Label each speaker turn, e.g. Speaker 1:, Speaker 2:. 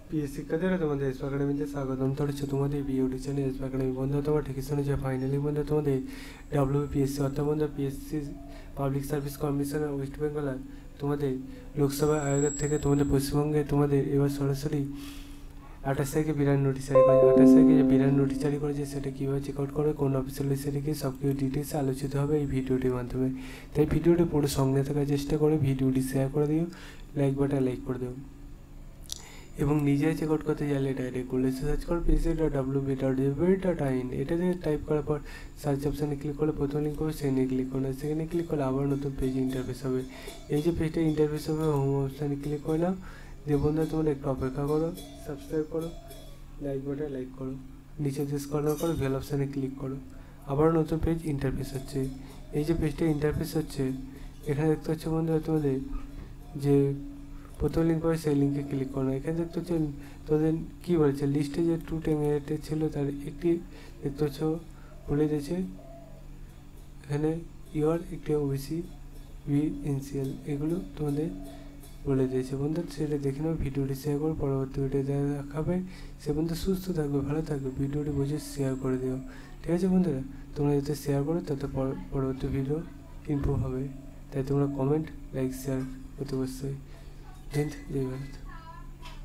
Speaker 1: প্রিয় শিক্ষার্থীরা, তোমাদের এসপি একাডেমিতে স্বাগতম। হচ্ছে তোমাদের বিইউটি চ্যানেল এসপি একাডেমি। বন্ধু, তোমার ঠিকই শুনেছে, ফাইনালি বন্ধু তোমাদের WBPSC অর্থাৎ বন্ধু পিএসসি পাবলিক সার্ভিস কমিশনের ওয়েস্ট বেঙ্গল তোমাদের লোকসভা আয়োগের থেকে তোমাদের পশ্চিমবঙ্গে তোমাদের এবার সরাসরি 28 তারিখে বিরাট নোটিশ জারি করেছে। 28 তারিখে যে বিরাট নোটিশ জারি করেছে সেটা কীভাবে চেক আউট করে, কোন অফিসিয়াল ওয়েবসাইটে গিয়ে সব কিছু ডিটেলসে আলোচিত হবে এই ভিডিওটির মাধ্যমে। তাই ভিডিওটি পুরো সঙ্গে থাকার চেষ্টা করে ভিডিওটি শেয়ার করে দিও, লাইক বাটন লাইক করে দিও এবং নিজে চেক আউট করতে চাইলে ডাইরেক্ট গুগলে সার্চ করো pc.wb.gov.in। এটা দিয়ে টাইপ করার পর সার্চ অপশানে ক্লিক করলে প্রথম লিঙ্ক হবে, সেখানে ক্লিক করো। সেখানে ক্লিক করলে আবার নতুন পেজ ইন্টারফেস হবে। এই যে পেজটা ইন্টারফেস হবে, হোম অপশানে ক্লিক করে নাও। যে বন্ধু তোমরা একটু অপেক্ষা করো, সাবস্ক্রাইব করো, লাইক বাটন লাইক করো, নিচে যে স্ক্রল করো বেল অপশানে ক্লিক করো। আবার নতুন পেজ ইন্টারফেস হচ্ছে। এই যে পেজটা ইন্টারফেস হচ্ছে, এখানে দেখতে হচ্ছে বন্ধু তোমাদের যে প্রথম লিঙ্ক পাবে সেই লিঙ্কে ক্লিক করো। এখানে দেখতে হচ্ছে তোদের কী বলেছে, লিস্টে যে 2 ক্যান্ডিডেট ছিল তার একটি দেখতে হচ্ছে বলে দিয়েছে এখানে ইউর একটি ওবিসি VNCL এগুলো তোমাদের বলে দিয়েছে। বন্ধু সেটা দেখে নাও, ভিডিওটি শেয়ার করো, পরবর্তী ভিডিও দেখাবে। সে বন্ধু সুস্থ থাকবে, ভালো থাকবে, ভিডিওটি বুঝে শেয়ার করে দিও। ঠিক আছে বন্ধুরা, তোমরা যাতে শেয়ার করো তত পরবর্তী ভিডিও ইমপ্রুভ হবে। তাই তোমরা কমেন্ট লাইক শেয়ার করতে অবশ্যই। জয় হিন্দ, জয় ভারত।